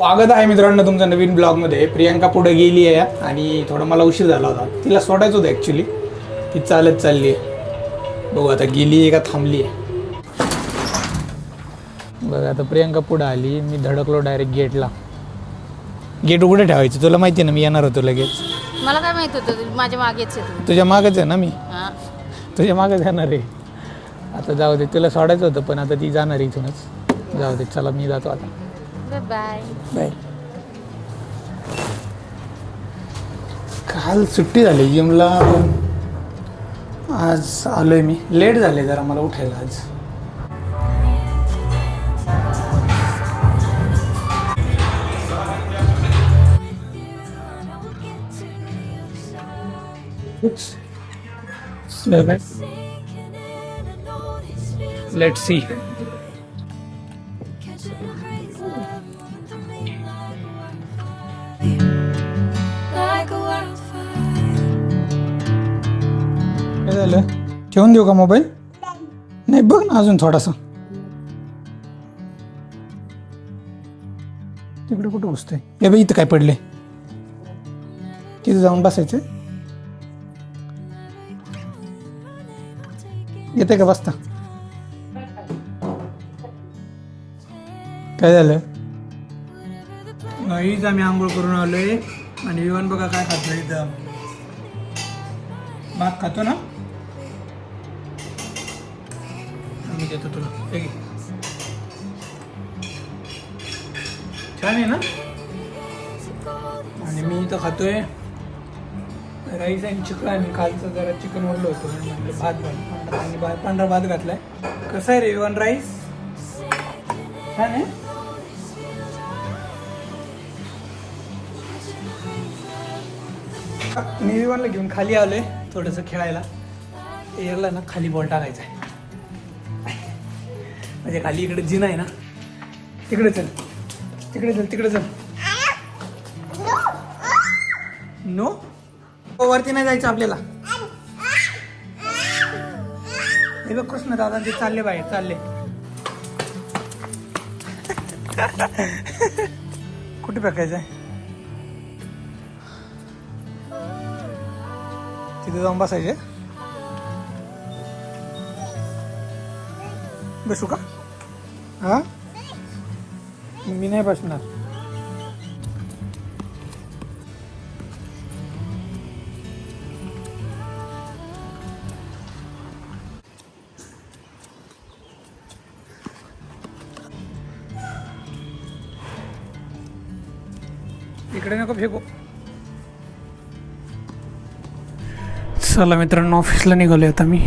स्वागत आहे मित्रांनो तुमच्या नवीन ब्लॉगमध्ये. प्रियांका पुढे गेली आहे आणि थोडा मला उशीर झाला होता. तिला सोडायचं होतं ॲक्च्युली. ती चालत चालली आहे. बघू आता गेली आहे का थांबली आहे. बघा आता प्रियांका पुढे आली. मी धडकलो डायरेक्ट गेटला. गेट उघडं ठेवायचं. तुला माहिती आहे ना मी येणार होतो लगेच. मला काय माहित होतं माझ्या मागेच आहे. तुझ्या मागच आहे ना मी. हां तुझ्या मागच येणार आहे. आता जाऊ दे. तुला सोडायचं होतं पण आता ती जाणार इथूनच. जाऊ दे चला मी जातो आता. Bye bye. काल सुट्टी झाली जिमला पण आज आलोय मी. लेट झाले जरा मला उठायला आज. Let's see. काय झालं? ठेवून देऊ का मोबाईल? नाही बघ ना अजून थोडासा. तिकडे कुठं बसतोय? हे बघ इथं काय पडले. तिथं जाऊन बसायचं. येते का बसता? काय झालं? नाहीच आम्ही आंघोळ करून आलोय आणि विमान बघा काय खातो इथं. भात खातो ना. मी देतो तुला. छान आहे ना. आणि मी इथं खातोय राईस आणि चिकन. कालचं जरा चिकन उरलं होतं म्हणून म्हटलं भात आणि पांढरा भात घातलाय. कसं आहे रे विमान राईस? छान आहे. मी विमानला घेऊन खाली आलोय थोडंसं खेळायला. एअरला ना खाली बॉल टाकायचा आहे. म्हणजे खाली इकडे जिना आहे ना. तिकडे चल तिकडे चल तिकडे चल. नो वरती नाही जायचं आपल्याला. हे बघ कृष्ण दादा ते चालले बाहेर चालले. कुठे फेकायचं आहे? तिथे जाऊन बसायचे. बसू का? हा मी नाही बसणार. इकडे नको फेकू. चला मित्रांनो ऑफिसला निघालोय आता मी.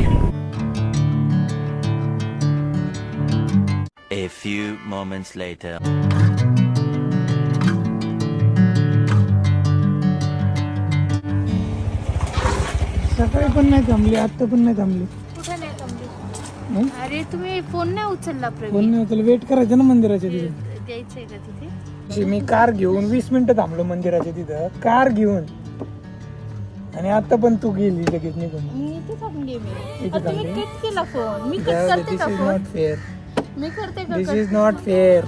A few moments later. सकाळी पण नाही थांबली आता पण नाही थांबली. कुठे नाही थांबली? अरे तुम्ही फोन नाही उचलला फोन प्रवीण. नाही तुला वेट करायचं ना मंदिराच्या तिथे. द्यायचंय का तिथे? मी कार घेऊन 20 मिनिटं थांबलो मंदिराच्या तिथं कार घेऊन. आणि आता पण तू गेली लगेच निघून. मी इथे थांबली. मी इथे तुम्ही थांबली? कट केला फोन. मी कट करते दिस का इज फोन? Not fair. मी करते का this cut? Is not fair.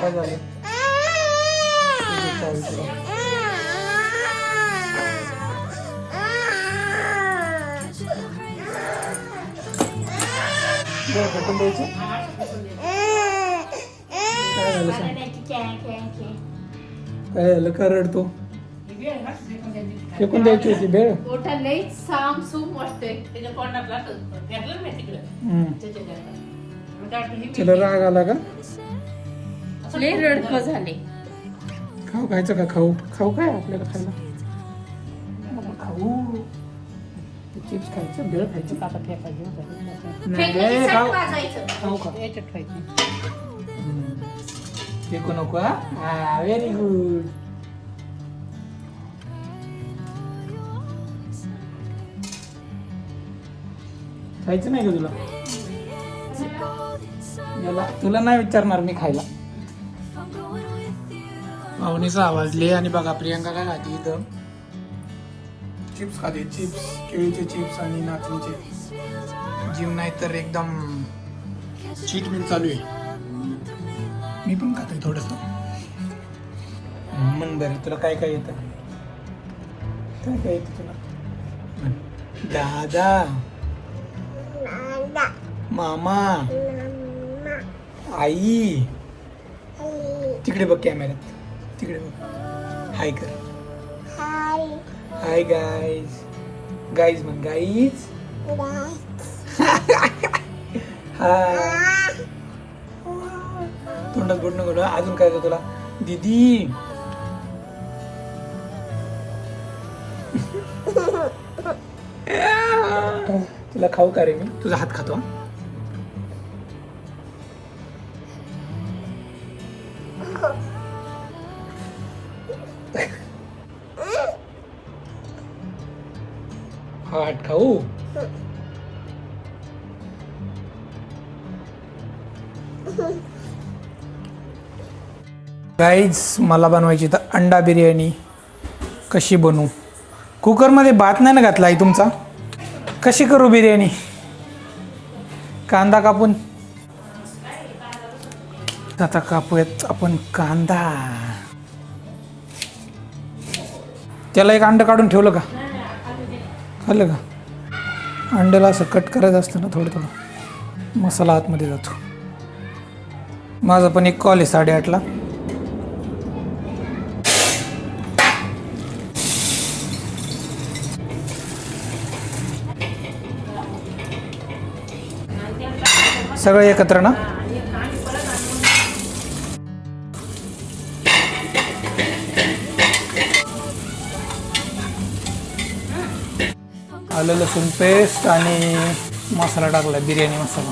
काय झालं? भेटून द्यायचं. काय झालं सांग? काय झालं का रडतो? फेकून द्यायची होती भेळ. तिला राग आला का? रडकं झाले. खाऊ खायचं का? खाऊ खाऊ काय आपल्याला खायला? खाऊ चिप्स खायचं भेळ खायचं का? नाही खाऊ खाऊ का? फेकू नको. हा व्हेरी गुड. खायचं नाही का तुला? तुला नाही विचारणार मी खायला. पाहुणीचा आवाजले आणि बघा प्रियांका काय खाते इथं. चिप्स खाते, चिप्स, केळीचे चिप्स आणि नाचणीचे. जिम नाही तर एकदम चीट मील चालू आहे. मी पण खातोय थोडंसं. म्हण बरं तुला काय काय येतं? काय काय येतं तुला? म्हण. दादा, मामा, आई. तिकडे बघ कॅमेऱ्यात, तिकडे बघ. हाय कर. Hi guys. गाईज म्हण. गाईज. हाय. तोंडात बोट नको. अजून काय येतं तुला? दीदी. तुला खाऊ का रे मी? तुझा हात खातो. हात खाऊ. गाईज मला बनवायची तर अंडा बिर्याणी. कशी बनवू? कुकरमध्ये भात नाही ना घातला आहे तुमचा. कशी करू बिर्याणी? कांदा कापून. आता कापूयात आपण कांदा. त्याला एक अंड काढून ठेवलं का? खाल्लं का? अंड्याला असं कट करायचं असतं ना थोडं थोडं. मसाला आतमध्ये जातो. माझा पण एक कॉल आहे 8:30ला. सगळं एकत्र ना? आलं लसूण पेस्ट आणि मसाला टाकला, बिर्याणी मसाला.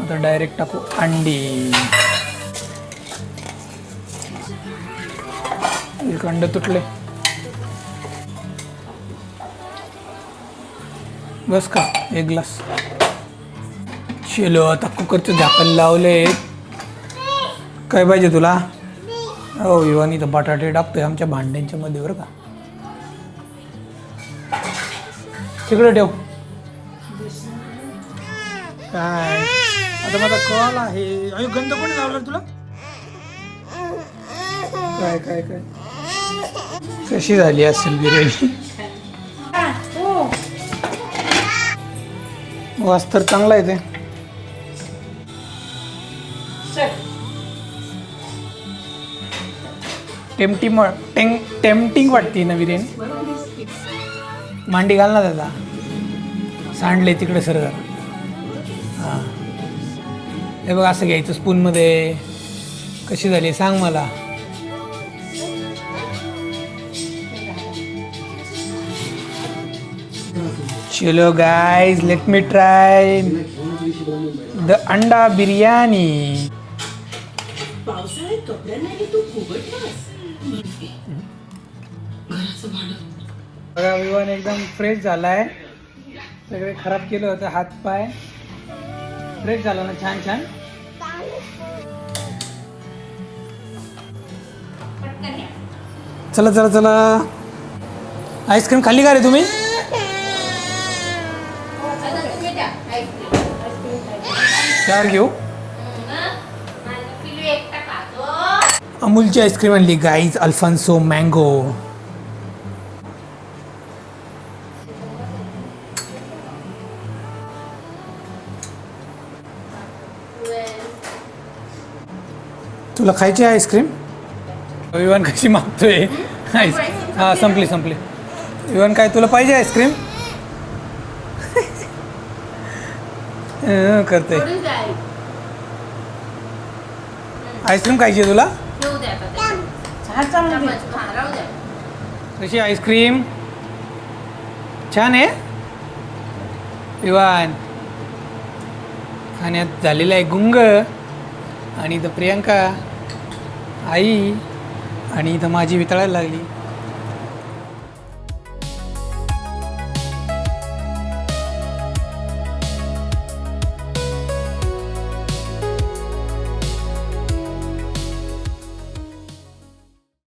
आता डायरेक्ट टाकू अंडी. एक अंड तुटले. बस का? एक ग्लास. चलो आता कुकरचं झाकण लावले. काय पाहिजे तुला? हो विवानी तर बटाटे टाकतोय आमच्या भांड्यांच्या मध्ये बरं का. तिकडे ठेव. काय आता माझा कॉल आहे. अयो गंध कोणी लावला तुला? काय काय काय कशी झाली असेल बिर्याणी? वास तर चांगला आहे ते. टेम्पटिंग वाटते ना बिर्याणी. मांडी घाल ना दादा. सांडले तिकडे सर जरा. हां हे बघ असं घ्यायचं स्पूनमध्ये. कशी झाली सांग मला. चलो guys let me try the अंडा बिर्याणी. बघा विवान एकदम फ्रेश झालाय. सगळे खराब केलं होतं हात पाय. फ्रेश झाला ना छान छान. चला चला चला. आईस्क्रीम खाल्ली का रे तुम्ही? चार घेऊ. अमूलची आईस्क्रीम आणली गाईज. Alfonso mango. तुला खायची आईस्क्रीम? विवान कशी मागतोय आईस्क्रीम. हां संपली संपली. विवान काय तुला पाहिजे आईस्क्रीम? करते. आईस्क्रीम खायची तुला? कशी आईस्क्रीम? छान आहे विवान. खाण्यात झालेला आहे गुंग. आणि इथं प्रियांका आई आणि इथं माझी वितळायला लागली.